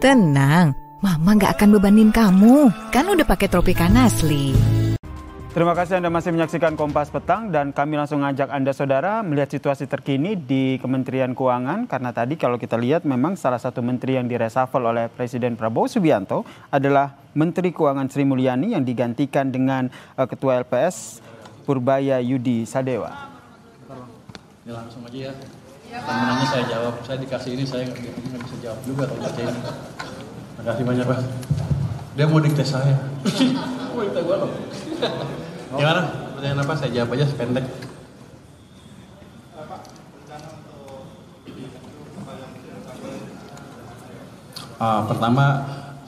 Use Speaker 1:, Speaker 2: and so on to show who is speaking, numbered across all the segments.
Speaker 1: Tenang, Mama nggak akan bebanin kamu. Kan udah pakai Tropicana asli.
Speaker 2: Terima kasih Anda masih menyaksikan Kompas Petang dan kami langsung ngajak Anda saudara melihat situasi terkini di Kementerian Keuangan karena tadi kalau kita lihat memang salah satu menteri yang diresafel oleh Presiden Prabowo Subianto adalah Menteri Keuangan Sri Mulyani yang digantikan dengan Ketua LPS Purbaya Yudi Sadewa.
Speaker 3: Ya langsung aja ya. Pertanyaannya saya jawab, saya dikasih ini saya nggak bisa jawab juga kalau baca ini. Terima kasih banyak Pak. Dia mau dikte saya. Mau dikte gue loh. Gimana? Pertanyaan apa? Saya jawab aja sependek. Pertama,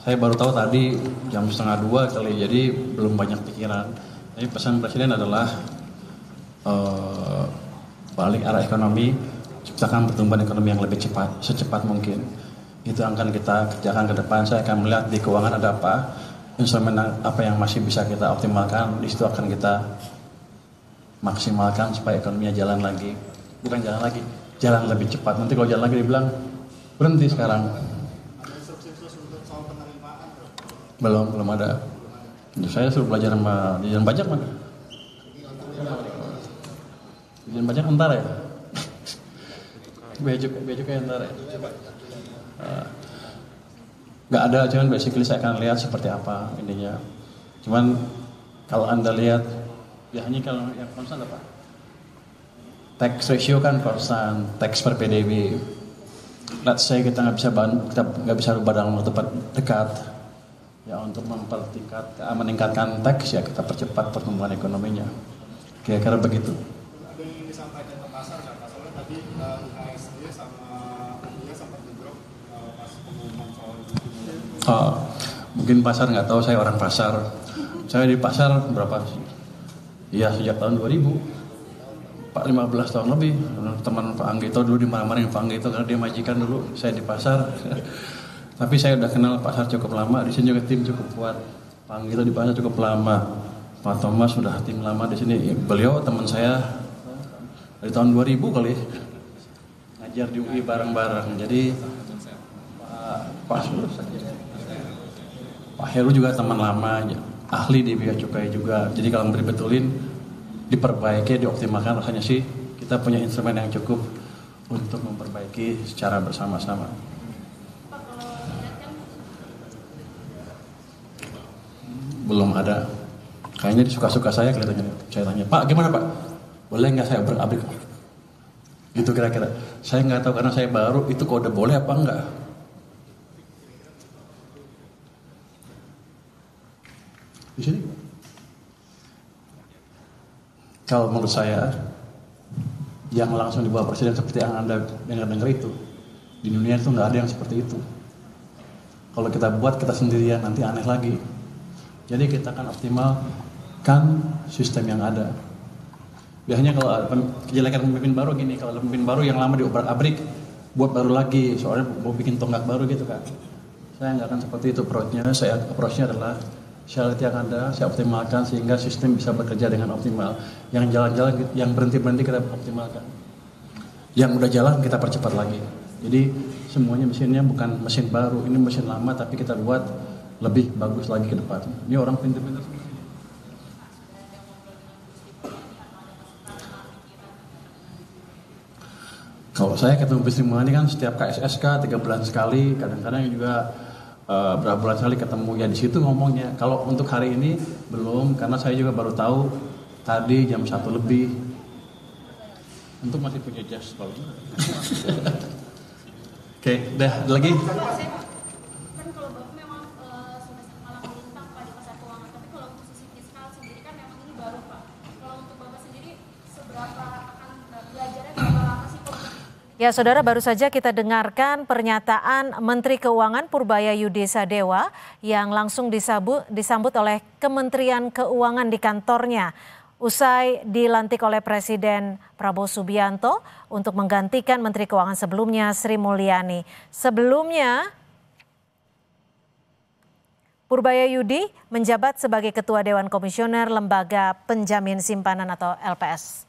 Speaker 3: saya baru tahu tadi jam 1:30 kali, jadi belum banyak pikiran. Tapi pesan Presiden adalah balik arah ekonomi, ciptakan pertumbuhan ekonomi yang lebih cepat, secepat mungkin. Itu akan kita kerjakan ke depan. Saya akan melihat di keuangan ada apa, instrumen apa yang masih bisa kita optimalkan, di situ akan kita maksimalkan supaya ekonominya jalan lagi. Bukan jalan lagi, jalan lebih cepat. Nanti kalau jalan lagi dibilang berhenti sekarang. Belum ada. Saya suruh belajar sama Dirjen Pajak mana? Dirjen Pajak antara ya? Bea cukai antara ya? Nggak ada, cuman basically saya akan lihat seperti apa ininya. Cuman kalau Anda lihat, ya hanya kalau yang konstan apa? Tax ratio kan konstan, tax per PDB. Let's say kita nggak bisa rubah dalam waktu dekat. Ya untuk meningkatkan tax ya kita percepat pertumbuhan ekonominya. Kira-kira begitu.
Speaker 4: Ada yang disampaikan ke pasar nggak? Soalnya tadi UHSG sama UIA sempat ngedrop pas pengumuman soal itu.
Speaker 3: Mungkin pasar nggak tahu, saya orang pasar. Saya di pasar berapa sih? Iya sejak tahun 2000, 15 tahun lebih. Teman Pak Anggito dulu dimarah-marahin Pak Anggito karena dia majikan dulu. Saya di pasar. Tapi saya udah kenal pasar cukup lama, di sini juga tim cukup kuat. Pak Anggito di pasar cukup lama. Pak Thomas sudah tim lama di sini. Beliau teman saya dari tahun 2000 kali ngajar di UI bareng-bareng. Jadi Pak Heru juga teman lama, ahli di bea cukai juga. Jadi kalau betulin, diperbaiki, dioptimalkan, rasanya sih kita punya instrumen yang cukup untuk memperbaiki secara bersama-sama. Belum ada. Kayaknya suka-suka saya kelihatannya. Saya tanya, Pak gimana Pak? Boleh nggak saya abrik? Gitu kira-kira. Saya nggak tahu karena saya baru, itu kode boleh apa enggak? Di sini. Kalau menurut saya, yang langsung dibawa Presiden seperti yang Anda dengar itu, di dunia itu nggak ada yang seperti itu. Kalau kita buat kita sendirian nanti aneh lagi. Jadi kita akan optimalkan sistem yang ada. Biasanya kalau kejelekan pemimpin baru gini, kalau pemimpin baru yang lama diobrak-abrik, buat baru lagi, soalnya mau bikin tonggak baru gitu kan. Saya nggak akan seperti itu approach-nya adalah saya lihat yang ada, saya optimalkan sehingga sistem bisa bekerja dengan optimal. Yang jalan-jalan, yang berhenti-berhenti kita optimalkan. Yang udah jalan kita percepat lagi. Jadi semuanya mesinnya bukan mesin baru, ini mesin lama tapi kita buat lebih bagus lagi ke depan. Ini orang pintar-pintar semua. Kalau saya ketemu Sri Mulyani kan setiap KSSK 3 bulan sekali, kadang-kadang juga berapa bulan sekali ketemu ya di situ ngomongnya. Kalau untuk hari ini belum, karena saya juga baru tahu tadi jam 1 lebih. Untuk masih punya jas kalau. Oke, dah ada lagi.
Speaker 5: Ya, saudara, baru saja kita dengarkan pernyataan Menteri Keuangan Purbaya Yudi Sadewa yang langsung disambut oleh Kementerian Keuangan di kantornya usai dilantik oleh Presiden Prabowo Subianto untuk menggantikan Menteri Keuangan sebelumnya Sri Mulyani. Sebelumnya Purbaya Yudi menjabat sebagai Ketua Dewan Komisioner Lembaga Penjamin Simpanan atau LPS.